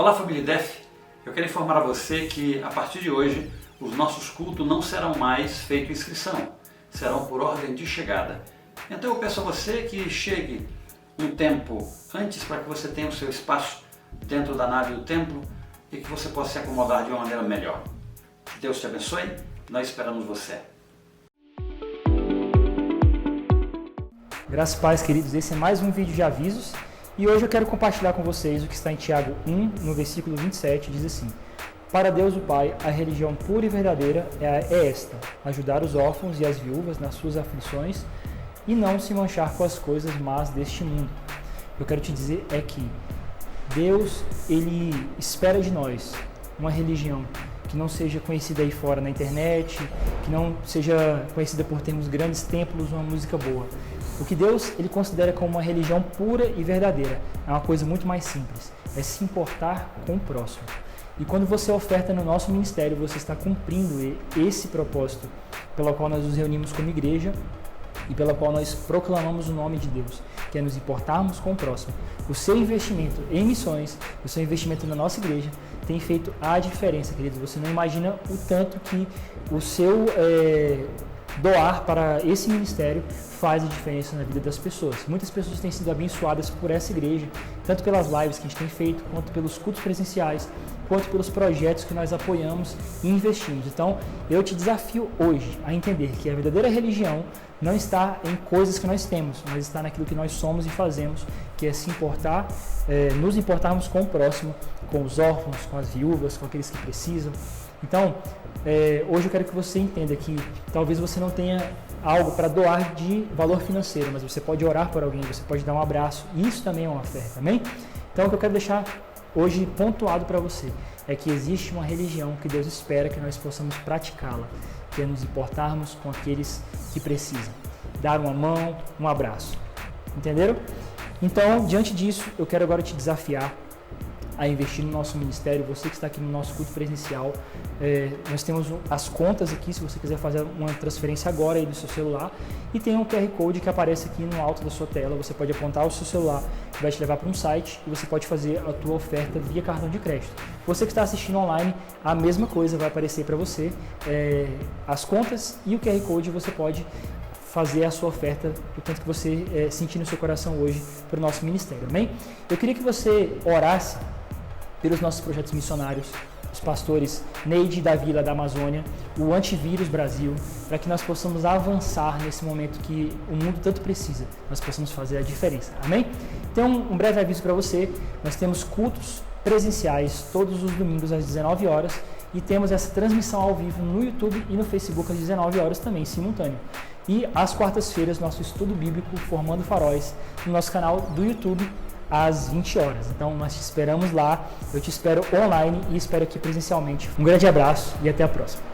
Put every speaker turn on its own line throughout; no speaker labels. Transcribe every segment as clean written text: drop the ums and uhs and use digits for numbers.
Olá família IDEF, eu quero informar a você que a partir de hoje os nossos cultos não serão mais feitos inscrição, serão por ordem de chegada. Então eu peço a você que chegue um tempo antes para que você tenha o seu espaço dentro da nave do templo e que você possa se acomodar de uma maneira melhor. Deus te abençoe, nós esperamos você.
Graças e paz, queridos, esse é mais um vídeo de avisos e hoje eu quero compartilhar com vocês o que está em Tiago 1, no versículo 27, diz assim: Para Deus o Pai, a religião pura e verdadeira é esta, ajudar os órfãos e as viúvas nas suas aflições e não se manchar com as coisas más deste mundo. Eu quero te dizer é que Deus, Ele espera de nós uma religião que não seja conhecida aí fora na internet, que não seja conhecida por termos grandes templos, uma música boa. O que Deus Ele considera como uma religião pura e verdadeira é uma coisa muito mais simples, é se importar com o próximo. E quando você oferta no nosso ministério, você está cumprindo esse propósito pelo qual nós nos reunimos como igreja e pela qual nós proclamamos o nome de Deus, que é nos importarmos com o próximo. O seu investimento em missões, o seu investimento na nossa igreja tem feito a diferença, queridos. Você não imagina o tanto que o seu doar para esse ministério faz a diferença na vida das pessoas. Muitas pessoas têm sido abençoadas por essa igreja, tanto pelas lives que a gente tem feito, quanto pelos cultos presenciais, quanto pelos projetos que nós apoiamos e investimos. Então, eu te desafio hoje a entender que a verdadeira religião não está em coisas que nós temos, mas está naquilo que nós somos e fazemos, que é se importar, nos importarmos com o próximo, com os órfãos, com as viúvas, com aqueles que precisam. Então, hoje eu quero que você entenda que talvez você não tenha algo para doar de valor financeiro, mas você pode orar por alguém, você pode dar um abraço, e isso também é uma oferta, amém? Então Então, o que eu quero deixar hoje pontuado para você é que existe uma religião que Deus espera que nós possamos praticá-la, que é nos importarmos com aqueles que precisam, dar uma mão, um abraço. Entenderam? Então, diante disso, eu quero agora te desafiar a investir no nosso ministério. Você que está aqui no nosso culto presencial, nós temos as contas aqui, se você quiser fazer uma transferência agora aí do seu celular, e tem um QR Code que aparece aqui no alto da sua tela. Você pode apontar o seu celular, que vai te levar para um site, e você pode fazer a tua oferta via cartão de crédito. Você que está assistindo online, a mesma coisa vai aparecer para você, as contas e o QR Code. Você pode fazer a sua oferta, o tanto que você sentir no seu coração hoje para o nosso ministério, amém? Eu queria que você orasse pelos nossos projetos missionários, os pastores Neide e Davi lá da Amazônia, o Antivírus Brasil, para que nós possamos avançar nesse momento que o mundo tanto precisa, nós possamos fazer a diferença, amém? Então, um breve aviso para você, nós temos cultos presenciais todos os domingos às 19 horas e temos essa transmissão ao vivo no YouTube e no Facebook às 19 horas também, simultâneo. E às quartas-feiras, nosso estudo bíblico Formando Faróis, no nosso canal do YouTube, às 20 horas. Então, nós te esperamos lá, eu te espero online e espero aqui presencialmente. Um grande abraço e até a próxima.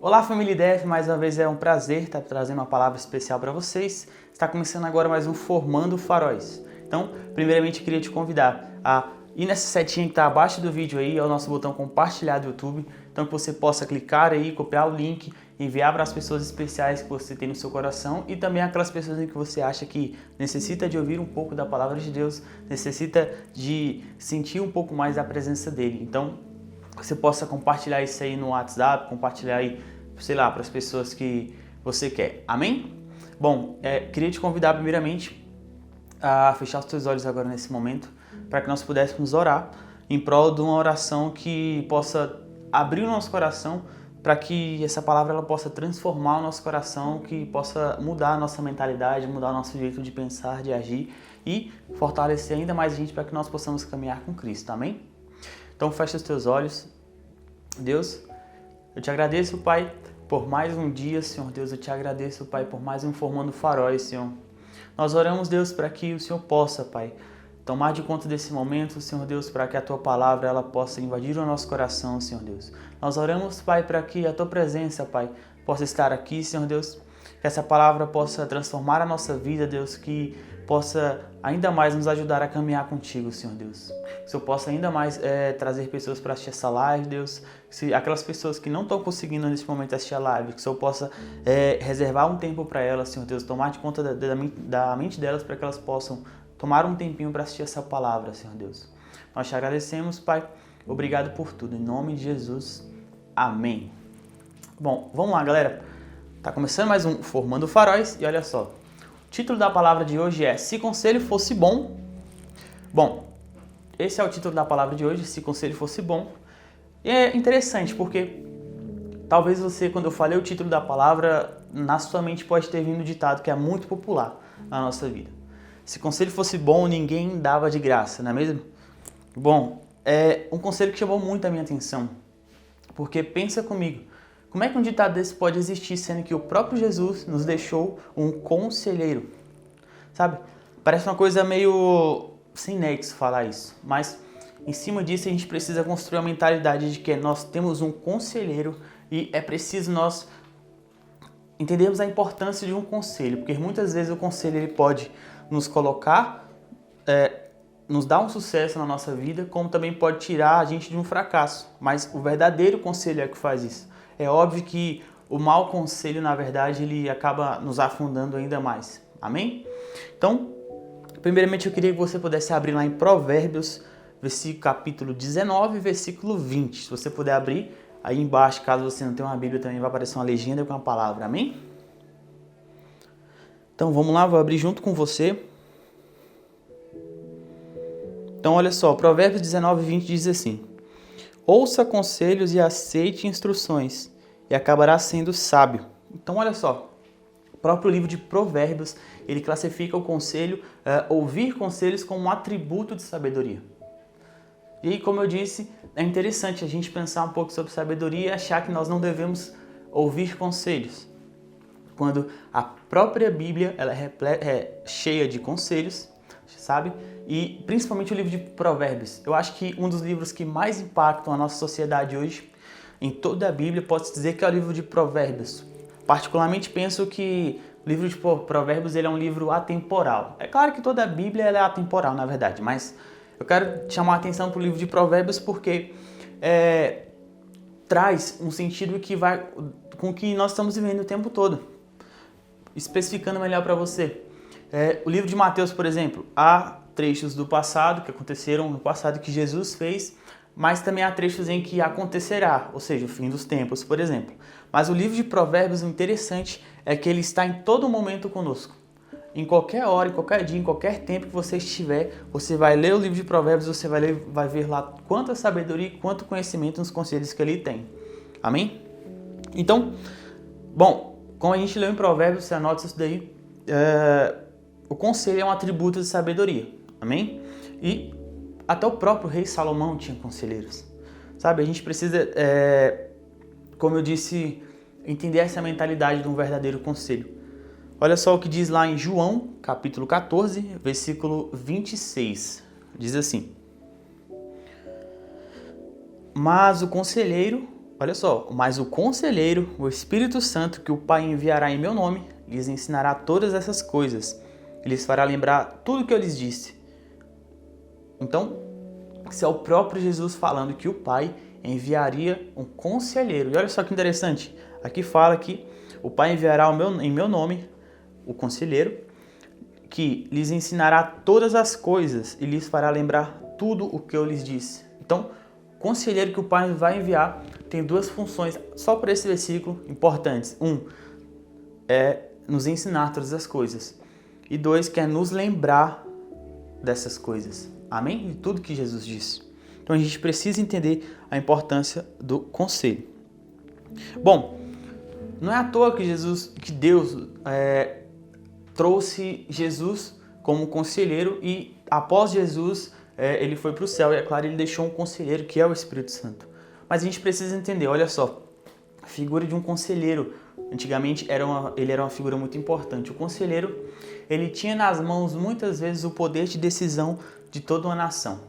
Olá, família IDF, mais uma vez é um prazer estar trazendo uma palavra especial para vocês. Está começando agora mais um Formando Faróis. Então, primeiramente, eu queria te convidar a ir nessa setinha que está abaixo do vídeo aí, é o nosso botão compartilhar do YouTube, então que você possa clicar aí, copiar o link, enviar para as pessoas especiais que você tem no seu coração e também aquelas pessoas que você acha que necessita de ouvir um pouco da palavra de Deus, necessita de sentir um pouco mais da presença dele. Então, você possa compartilhar isso aí no WhatsApp, compartilhar aí, sei lá, para as pessoas que você quer. Amém? Bom, queria te convidar primeiramente a fechar os teus olhos agora nesse momento, para que nós pudéssemos orar em prol de uma oração que possa abrir o nosso coração, para que essa palavra ela possa transformar o nosso coração, que possa mudar a nossa mentalidade, mudar o nosso jeito de pensar, de agir e fortalecer ainda mais a gente para que nós possamos caminhar com Cristo, amém? Então fecha os teus olhos. Deus, eu te agradeço, Pai, por mais um dia, Senhor Deus, eu te agradeço, Pai, por mais um Formando Faróis, Senhor. Nós oramos, Deus, para que o Senhor possa, Pai, tomar de conta desse momento, Senhor Deus, para que a Tua palavra ela possa invadir o nosso coração, Senhor Deus. Nós oramos, Pai, para que a Tua presença, Pai, possa estar aqui, Senhor Deus, que essa palavra possa transformar a nossa vida, Deus, que possa ainda mais nos ajudar a caminhar contigo, Senhor Deus. Que o Senhor possa ainda mais trazer pessoas para assistir essa live, Deus. Se aquelas pessoas que não estão conseguindo nesse momento assistir a live, que o Senhor possa reservar um tempo para elas, Senhor Deus, tomar de conta da mente delas para que elas possam tomar um tempinho para assistir essa palavra, Senhor Deus. Nós te agradecemos, Pai. Obrigado por tudo. Em nome de Jesus. Amém. Bom, vamos lá, galera. Tá começando mais um Formando Faróis e olha só. O título da palavra de hoje é Se Conselho Fosse Bom. Bom, esse é o título da palavra de hoje, Se Conselho Fosse Bom. E é interessante porque talvez você, quando eu falei o título da palavra, na sua mente pode ter vindo um ditado que é muito popular na nossa vida. Se conselho fosse bom, ninguém dava de graça, não é mesmo? Bom, é um conselho que chamou muito a minha atenção. Porque pensa comigo, como é que um ditado desse pode existir, sendo que o próprio Jesus nos deixou um conselheiro? Sabe? Parece uma coisa meio sem nexo falar isso, mas em cima disso a gente precisa construir a mentalidade de que nós temos um conselheiro e é preciso nós entendermos a importância de um conselho, porque muitas vezes o conselho ele pode nos colocar, nos dar um sucesso na nossa vida, como também pode tirar a gente de um fracasso. Mas o verdadeiro conselho é que faz isso. É óbvio que o mau conselho, na verdade, ele acaba nos afundando ainda mais. Amém? Então, primeiramente eu queria que você pudesse abrir lá em Provérbios, capítulo 19, versículo 20. Se você puder abrir, aí embaixo, caso você não tenha uma Bíblia, também vai aparecer uma legenda com a palavra. Amém? Então vamos lá, vou abrir junto com você. Então olha só, Provérbios 19, 20 diz assim: Ouça conselhos e aceite instruções, e acabará sendo sábio. Então olha só, o próprio livro de Provérbios, ele classifica o conselho, ouvir conselhos como um atributo de sabedoria. E aí, como eu disse, é interessante a gente pensar um pouco sobre sabedoria e achar que nós não devemos ouvir conselhos. quando a própria Bíblia ela é cheia de conselhos, sabe? E principalmente o livro de Provérbios. Eu acho que um dos livros que mais impactam a nossa sociedade hoje, em toda a Bíblia, posso dizer que é o livro de Provérbios. Particularmente penso que o livro de Provérbios ele é um livro atemporal. É claro que toda a Bíblia ela é atemporal, na verdade, mas eu quero chamar a atenção para o livro de Provérbios porque traz um sentido que vai com o que nós estamos vivendo o tempo todo. Especificando melhor para você. O livro de Mateus, por exemplo, há trechos do passado que aconteceram no passado que Jesus fez, mas também há trechos em que acontecerá, ou seja, o fim dos tempos, por exemplo. Mas o livro de Provérbios, o interessante é que ele está em todo momento conosco. Em qualquer hora, em qualquer dia, em qualquer tempo que você estiver, você vai ler o livro de Provérbios, você vai ver lá quanta sabedoria e quanto conhecimento nos conselhos que ele tem. Amém? Então, bom, como a gente leu em Provérbios, você anota isso daí, o conselho é um atributo de sabedoria. Amém? E até o próprio rei Salomão tinha conselheiros. Sabe, a gente precisa, como eu disse, entender essa mentalidade de um verdadeiro conselho. Olha só o que diz lá em João, capítulo 14, versículo 26. Diz assim: Mas o conselheiro, o Espírito Santo, que o Pai enviará em meu nome, lhes ensinará todas essas coisas. E lhes fará lembrar tudo o que eu lhes disse. Então, isso é o próprio Jesus falando que o Pai enviaria um conselheiro. E olha só que interessante. Aqui fala que o Pai enviará em meu nome o conselheiro, que lhes ensinará todas as coisas e lhes fará lembrar tudo o que eu lhes disse. Então, o conselheiro que o Pai vai enviar tem duas funções, só por esse versículo, importantes. É nos ensinar todas as coisas. E 2, que é nos lembrar dessas coisas. Amém? De tudo que Jesus disse. Então, a gente precisa entender a importância do conselho. Bom, não é à toa que Deus trouxe Jesus como conselheiro e após Jesus ele foi para o céu e é claro, ele deixou um conselheiro que é o Espírito Santo. Mas a gente precisa entender, olha só, a figura de um conselheiro, antigamente ele era uma figura muito importante. O conselheiro, ele tinha nas mãos muitas vezes o poder de decisão de toda uma nação.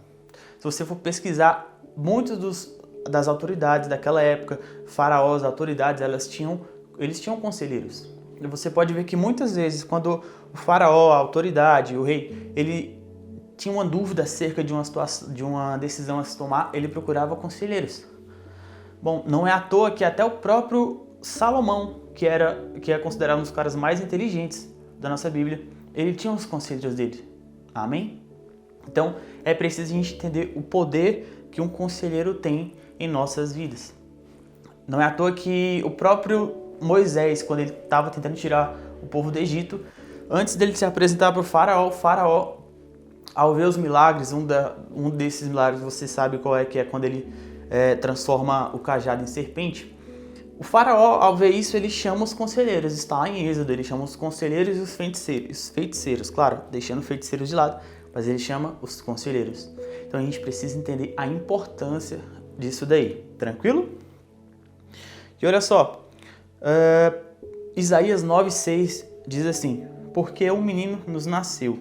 Se você for pesquisar, muitos das autoridades daquela época, faraós, autoridades, eles tinham conselheiros. E você pode ver que muitas vezes, quando o faraó, a autoridade, o rei, ele tinha uma dúvida acerca de uma decisão a se tomar, ele procurava conselheiros. Bom, não é à toa que até o próprio Salomão, que é considerado um dos caras mais inteligentes da nossa Bíblia, ele tinha os conselheiros dele. Amém? Então, é preciso a gente entender o poder que um conselheiro tem em nossas vidas. Não é à toa que o próprio Moisés, quando ele estava tentando tirar o povo do Egito, antes dele se apresentar para o faraó, ao ver os milagres, um desses milagres você sabe qual é, que é quando ele transforma o cajado em serpente. O faraó, ao ver isso, ele chama os conselheiros, está lá em Êxodo, ele chama os conselheiros e os feiticeiros, claro, deixando os feiticeiros de lado, mas ele chama os conselheiros. Então a gente precisa entender a importância disso daí, tranquilo? E olha só, Isaías 9,6 diz assim: Porque um menino nos nasceu,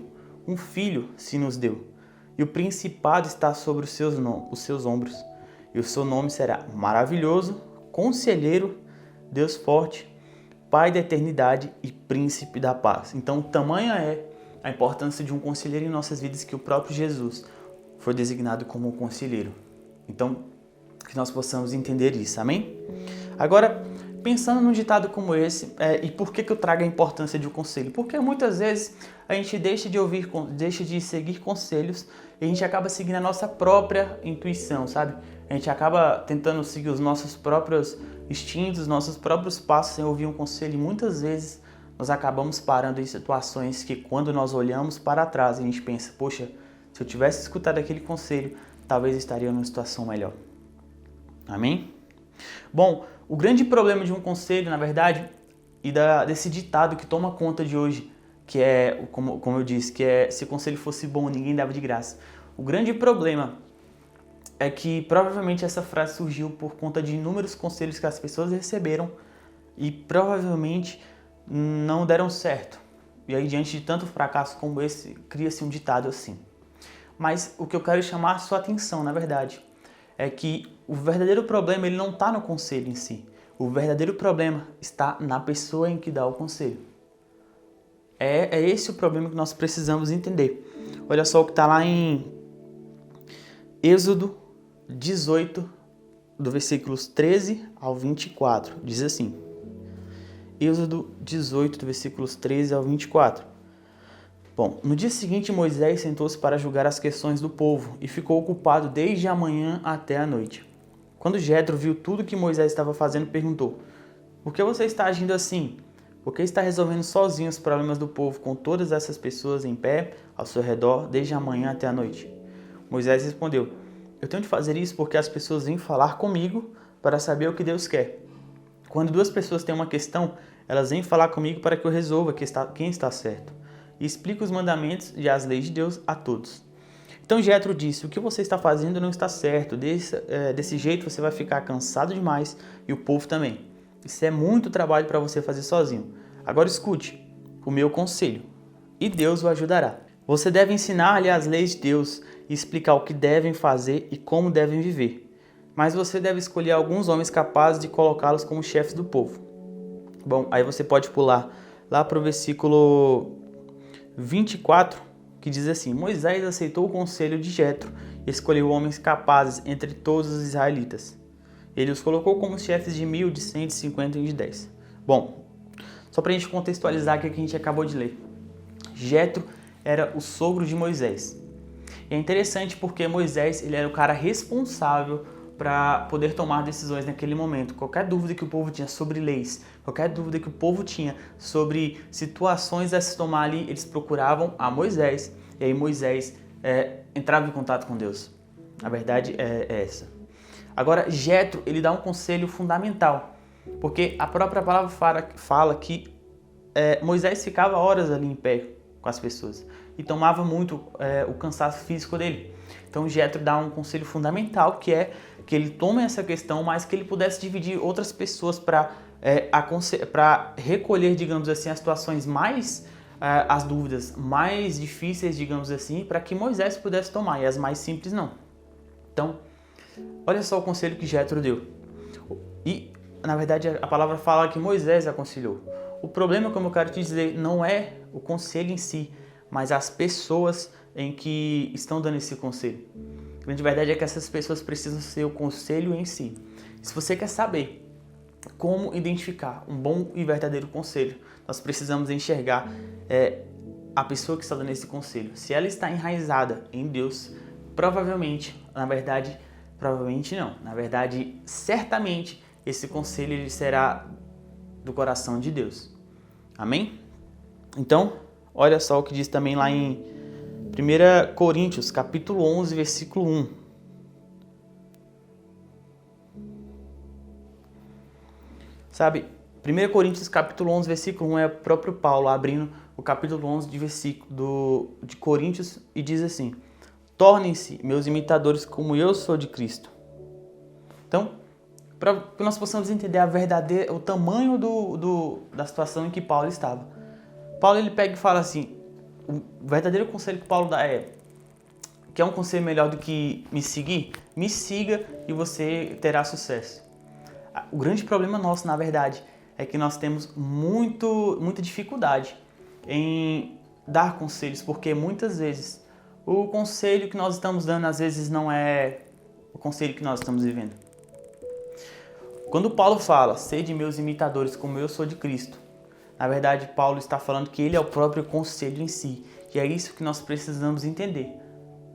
um filho se nos deu, e o principado está sobre os seus ombros, e o seu nome será Maravilhoso, Conselheiro, Deus Forte, Pai da Eternidade e Príncipe da Paz. Então, tamanha é a importância de um conselheiro em nossas vidas que o próprio Jesus foi designado como um conselheiro. Então, que nós possamos entender isso, amém? Agora, pensando num ditado como esse, e por que eu trago a importância de um conselho? Porque muitas vezes a gente deixa de seguir conselhos e a gente acaba seguindo a nossa própria intuição, sabe? A gente acaba tentando seguir os nossos próprios instintos, os nossos próprios passos sem ouvir um conselho e muitas vezes nós acabamos parando em situações que quando nós olhamos para trás a gente pensa, poxa, se eu tivesse escutado aquele conselho, talvez eu estaria numa situação melhor. Amém? Bom, o grande problema de um conselho, na verdade, e desse ditado que toma conta de hoje, que é, como eu disse, que é se o conselho fosse bom, ninguém dava de graça. O grande problema é que provavelmente essa frase surgiu por conta de inúmeros conselhos que as pessoas receberam e provavelmente não deram certo. E aí, diante de tanto fracasso como esse, cria-se um ditado assim. Mas o que eu quero chamar a sua atenção, na verdade, é que o verdadeiro problema ele não está no conselho em si. O verdadeiro problema está na pessoa em que dá o conselho. É esse o problema que nós precisamos entender. Olha só o que está lá em Êxodo 18, do versículos 13 ao 24. Diz assim. Êxodo 18, do versículos 13 ao 24. Bom, no dia seguinte Moisés sentou-se para julgar as questões do povo e ficou ocupado desde a manhã até a noite. Quando Jetro viu tudo que Moisés estava fazendo, perguntou: por que você está agindo assim? Por que está resolvendo sozinho os problemas do povo com todas essas pessoas em pé ao seu redor desde a manhã até a noite? Moisés respondeu: eu tenho de fazer isso porque as pessoas vêm falar comigo para saber o que Deus quer. Quando duas pessoas têm uma questão, elas vêm falar comigo para que eu resolva quem está certo e explico os mandamentos e as leis de Deus a todos. Então Jetro disse: o que você está fazendo não está certo, desse jeito você vai ficar cansado demais e o povo também. Isso é muito trabalho para você fazer sozinho. Agora escute o meu conselho e Deus o ajudará. Você deve ensinar-lhe as leis de Deus e explicar o que devem fazer e como devem viver. Mas você deve escolher alguns homens capazes de colocá-los como chefes do povo. Bom, aí você pode pular lá para o versículo 24, que diz assim: Moisés aceitou o conselho de Jetro e escolheu homens capazes entre todos os israelitas. Ele os colocou como chefes de 1.000, de 100, de 50 e de 10. Bom, só para a gente contextualizar aqui o que a gente acabou de ler. Jetro era o sogro de Moisés. E é interessante porque Moisés ele era o cara responsável para poder tomar decisões naquele momento. Qualquer dúvida que o povo tinha sobre leis, qualquer dúvida que o povo tinha sobre situações a se tomar ali, eles procuravam a Moisés. E aí Moisés entrava em contato com Deus. A verdade é essa. Agora, Jetro, ele dá um conselho fundamental. Porque a própria palavra fala que Moisés ficava horas ali em pé com as pessoas. E tomava muito o cansaço físico dele. Então Jetro dá um conselho fundamental, que é que ele tome essa questão, mas que ele pudesse dividir outras pessoas para recolher, digamos assim, as situações mais, as dúvidas mais difíceis, digamos assim, para que Moisés pudesse tomar, e as mais simples não. Então, olha só o conselho que Jetro deu. E, na verdade, a palavra fala que Moisés aconselhou. O problema, como eu quero te dizer, não é o conselho em si, mas as pessoas em que estão dando esse conselho. A grande verdade é que essas pessoas precisam ser o conselho em si. Se você quer saber como identificar um bom e verdadeiro conselho, nós precisamos enxergar a pessoa que está dando esse conselho. Se ela está enraizada em Deus, provavelmente, certamente, esse conselho ele será do coração de Deus. Amém? Então, olha só o que diz também lá em 1 Coríntios, capítulo 11, versículo 1. Sabe, 1 Coríntios, capítulo 11, versículo 1 é o próprio Paulo abrindo o capítulo 11 de Coríntios e diz assim: tornem-se meus imitadores como eu sou de Cristo. Então, para que nós possamos entender o tamanho da situação em que Paulo estava. Paulo ele pega e fala assim: o verdadeiro conselho que Paulo dá quer um conselho melhor do que me seguir? Me siga e você terá sucesso. O grande problema nosso, na verdade, é que nós temos muita dificuldade em dar conselhos, porque muitas vezes o conselho que nós estamos dando, às vezes, não é o conselho que nós estamos vivendo. Quando Paulo fala, sede meus imitadores como eu sou de Cristo, na verdade, Paulo está falando que ele é o próprio conselho em si. E é isso que nós precisamos entender.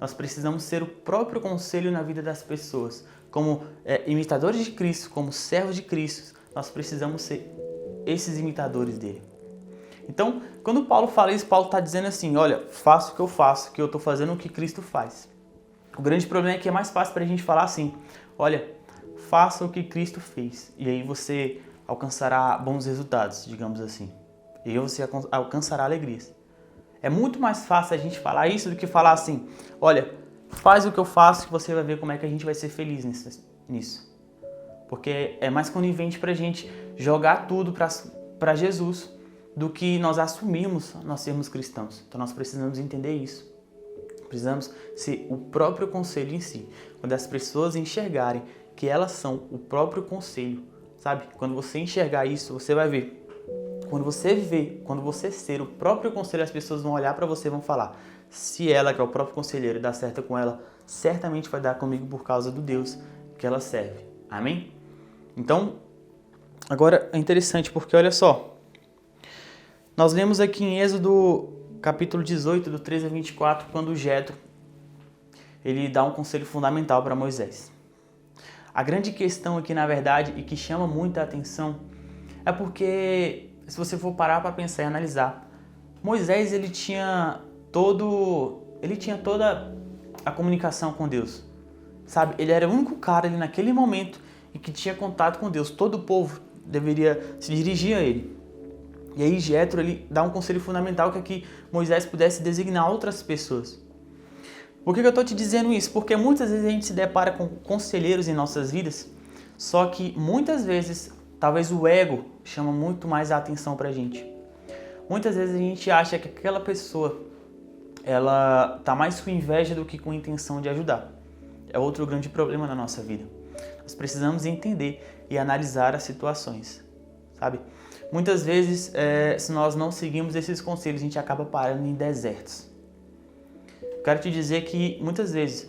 Nós precisamos ser o próprio conselho na vida das pessoas. Como imitadores de Cristo, como servos de Cristo, nós precisamos ser esses imitadores dele. Então, quando Paulo fala isso, Paulo está dizendo assim: olha, faço o que eu faço, que eu estou fazendo o que Cristo faz. O grande problema é que é mais fácil para a gente falar assim: olha, faça o que Cristo fez. E aí você alcançará bons resultados, digamos assim. E aí você alcançará alegrias. É muito mais fácil a gente falar isso do que falar assim: olha, faz o que eu faço que você vai ver como é que a gente vai ser feliz nisso. Porque é mais conivente pra gente jogar tudo para Jesus do que nós assumirmos nós sermos cristãos. Então nós precisamos entender isso. Precisamos ser o próprio conselho em si. Quando as pessoas enxergarem que elas são o próprio conselho, sabe? Quando você enxergar isso, você vai ver. Quando você viver, quando você ser o próprio conselho, as pessoas vão olhar para você e vão falar: se ela, que é o próprio conselheiro, dá certo com ela, certamente vai dar comigo por causa do Deus que ela serve. Amém? Então, agora é interessante porque olha só. Nós lemos aqui em Êxodo capítulo 18, do 13 a 24, quando Jetro ele dá um conselho fundamental para Moisés. A grande questão aqui, na verdade, e que chama muita atenção, é porque, se você for parar para pensar e analisar, Moisés ele tinha toda a comunicação com Deus, sabe? Ele era o único cara ali naquele momento e que tinha contato com Deus. Todo o povo deveria se dirigir a ele. E aí Jetro ele dá um conselho fundamental que é que Moisés pudesse designar outras pessoas. Por que eu estou te dizendo isso? Porque muitas vezes a gente se depara com conselheiros em nossas vidas, só que muitas vezes talvez o ego chama muito mais a atenção pra gente. Muitas vezes a gente acha que aquela pessoa ela tá mais com inveja do que com intenção de ajudar. É outro grande problema na nossa vida. Nós precisamos entender e analisar as situações, sabe? Muitas vezes, se nós não seguimos esses conselhos, a gente acaba parando em desertos. Quero te dizer que muitas vezes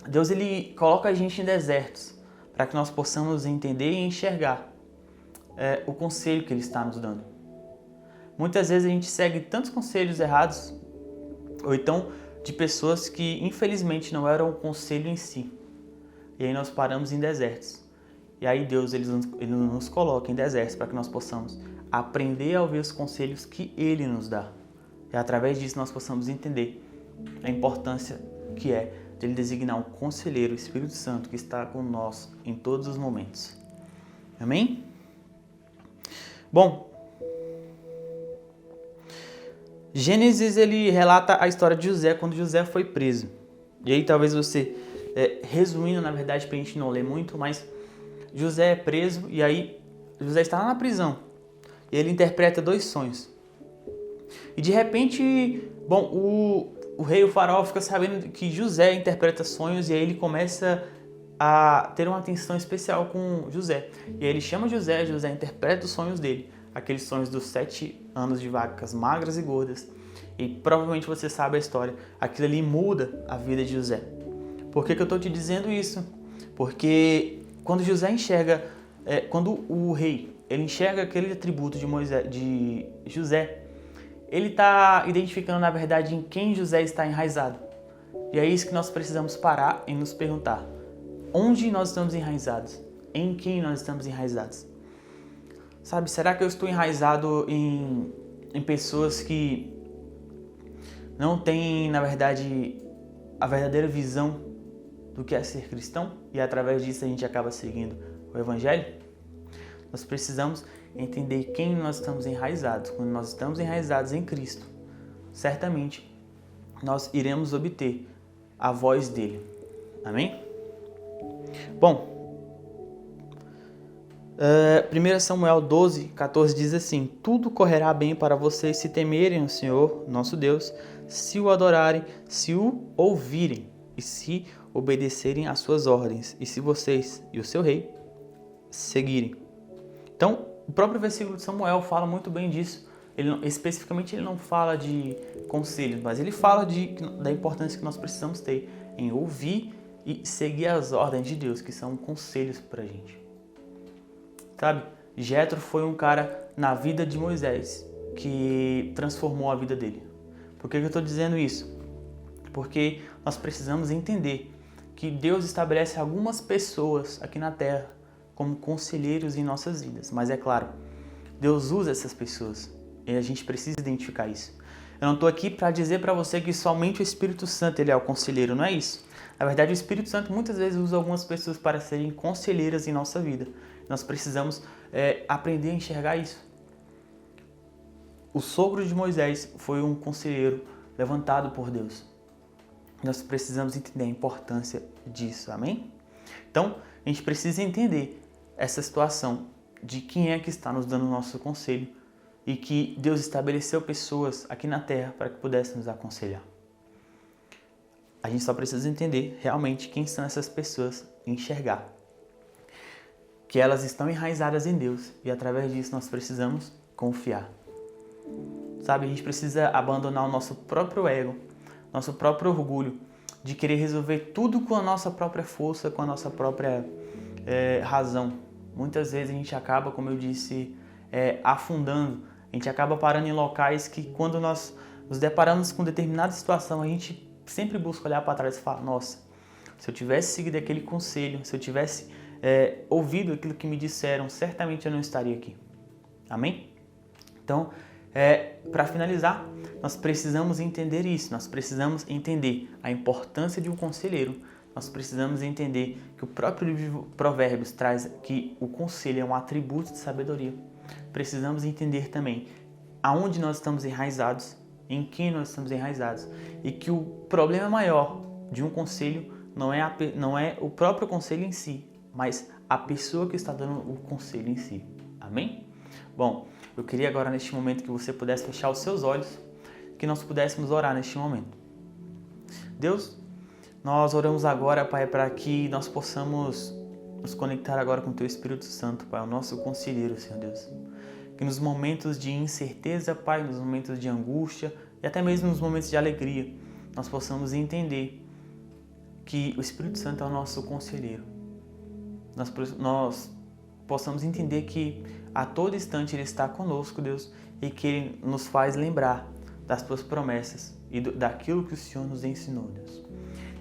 Deus ele coloca a gente em desertos para que nós possamos entender e enxergar o conselho que Ele está nos dando. Muitas vezes a gente segue tantos conselhos errados, ou então de pessoas que infelizmente não eram o conselho em si. E aí nós paramos em desertos. E aí Deus ele nos coloca em desertos para que nós possamos aprender a ouvir os conselhos que Ele nos dá. E através disso nós possamos entender a importância que é de Ele designar um conselheiro, o Espírito Santo, que está com nós em todos os momentos. Amém? Bom, Gênesis ele relata a história de José quando José foi preso. E aí talvez você, resumindo na verdade para a gente não ler muito, mas José é preso e aí José está lá na prisão e ele interpreta 2 sonhos. E de repente, o rei, o faraó, fica sabendo que José interpreta sonhos e aí ele começa a ter uma atenção especial com José. E aí ele chama José interpreta os sonhos dele, aqueles sonhos dos 7 anos de vacas magras e gordas. E provavelmente você sabe a história, aquilo ali muda a vida de José. Por que eu estou te dizendo isso? Porque quando José enxerga, quando o rei ele enxerga aquele atributo de José, ele está identificando na verdade em quem José está enraizado. E é isso que nós precisamos parar e nos perguntar. Onde nós estamos enraizados? Em quem nós estamos enraizados? Sabe, será que eu estou enraizado em pessoas que não têm, na verdade, a verdadeira visão do que é ser cristão? E através disso a gente acaba seguindo o Evangelho? Nós precisamos entender quem nós estamos enraizados. Quando nós estamos enraizados em Cristo, certamente nós iremos obter a voz dele. Amém? Bom, 1 Samuel 12, 14 diz assim: tudo correrá bem para vocês se temerem o Senhor, nosso Deus, se o adorarem, se o ouvirem e se obedecerem às suas ordens, e se vocês e o seu rei seguirem. Então, o próprio versículo de Samuel fala muito bem disso. Especificamente ele não fala de conselhos, mas ele fala da importância que nós precisamos ter em ouvir e seguir as ordens de Deus, que são conselhos para a gente. Sabe, Jetro foi um cara na vida de Moisés que transformou a vida dele. Por que eu estou dizendo isso? Porque nós precisamos entender que Deus estabelece algumas pessoas aqui na Terra como conselheiros em nossas vidas. Mas é claro, Deus usa essas pessoas e a gente precisa identificar isso. Eu não estou aqui para dizer para você que somente o Espírito Santo ele é o conselheiro, não é isso. Na verdade, o Espírito Santo muitas vezes usa algumas pessoas para serem conselheiras em nossa vida. Nós precisamos aprender a enxergar isso. O sogro de Moisés foi um conselheiro levantado por Deus. Nós precisamos entender a importância disso, amém? Então, a gente precisa entender essa situação de quem é que está nos dando o nosso conselho e que Deus estabeleceu pessoas aqui na terra para que pudessem nos aconselhar. A gente só precisa entender realmente quem são essas pessoas e enxergar que elas estão enraizadas em Deus e através disso nós precisamos confiar. Sabe, a gente precisa abandonar o nosso próprio ego, nosso próprio orgulho de querer resolver tudo com a nossa própria força, com a nossa própria razão. Muitas vezes a gente acaba, como eu disse, afundando, a gente acaba parando em locais que quando nós nos deparamos com determinada situação, a gente sempre busca olhar para trás e falar, nossa, se eu tivesse seguido aquele conselho, se eu tivesse ouvido aquilo que me disseram, certamente eu não estaria aqui. Amém? Então, para finalizar, nós precisamos entender isso, nós precisamos entender a importância de um conselheiro, nós precisamos entender que o próprio livro de Provérbios traz que o conselho é um atributo de sabedoria. Precisamos entender também aonde nós estamos enraizados, em quem nós estamos enraizados, e que o problema maior de um conselho não é o próprio conselho em si, mas a pessoa que está dando o conselho em si. Amém? Bom, eu queria agora neste momento que você pudesse fechar os seus olhos, que nós pudéssemos orar neste momento. Deus, nós oramos agora, Pai, para que nós possamos nos conectar agora com o Teu Espírito Santo, Pai, o nosso conselheiro, Senhor Deus. Que nos momentos de incerteza, Pai, nos momentos de angústia e até mesmo nos momentos de alegria, nós possamos entender que o Espírito Santo é o nosso conselheiro. Nós possamos entender que a todo instante Ele está conosco, Deus, e que Ele nos faz lembrar das Tuas promessas e daquilo que o Senhor nos ensinou, Deus.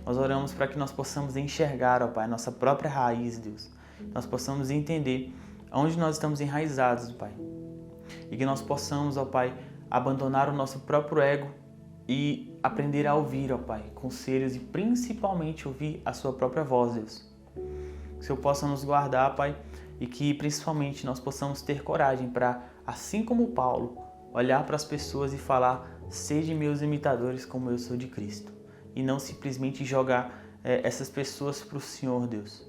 Nós oramos para que nós possamos enxergar, ó Pai, nossa própria raiz, Deus. Nós possamos entender onde nós estamos enraizados, Pai. E que nós possamos, ó Pai, abandonar o nosso próprio ego e aprender a ouvir, ó Pai, conselhos e principalmente ouvir a Sua própria voz, Deus. Que o Senhor possa nos guardar, Pai, e que principalmente nós possamos ter coragem para, assim como Paulo, olhar para as pessoas e falar: sede meus imitadores como eu sou de Cristo. E não simplesmente jogar essas pessoas para o Senhor, Deus.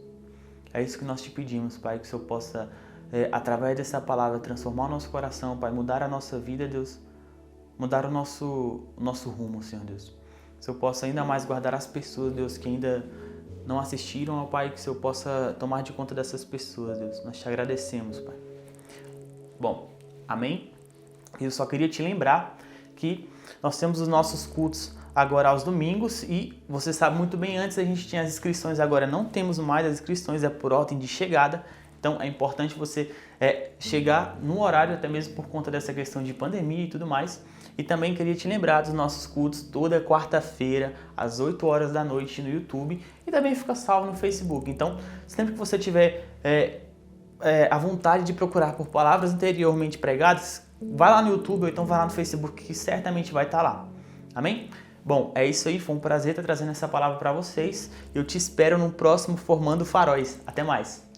É isso que nós te pedimos, Pai, que o Senhor possa, através dessa palavra, transformar o nosso coração, Pai, mudar a nossa vida, Deus, mudar o nosso rumo, Senhor Deus. Que o Senhor possa ainda mais guardar as pessoas, Deus, que ainda não assistiram ao Pai, que o Senhor possa tomar de conta dessas pessoas, Deus. Nós te agradecemos, Pai. Bom, amém? Eu só queria te lembrar que nós temos os nossos cultos agora aos domingos e você sabe muito bem, antes a gente tinha as inscrições, agora não temos mais as inscrições, é por ordem de chegada. Então é importante você chegar no horário, até mesmo por conta dessa questão de pandemia e tudo mais. E também queria te lembrar dos nossos cultos toda quarta-feira, às 8 horas da noite no YouTube e também fica salvo no Facebook. Então, sempre que você tiver a vontade de procurar por palavras anteriormente pregadas, vai lá no YouTube ou então vai lá no Facebook que certamente vai estar lá. Amém? Bom, é isso aí. Foi um prazer estar trazendo essa palavra para vocês. Eu te espero no próximo Formando Faróis. Até mais!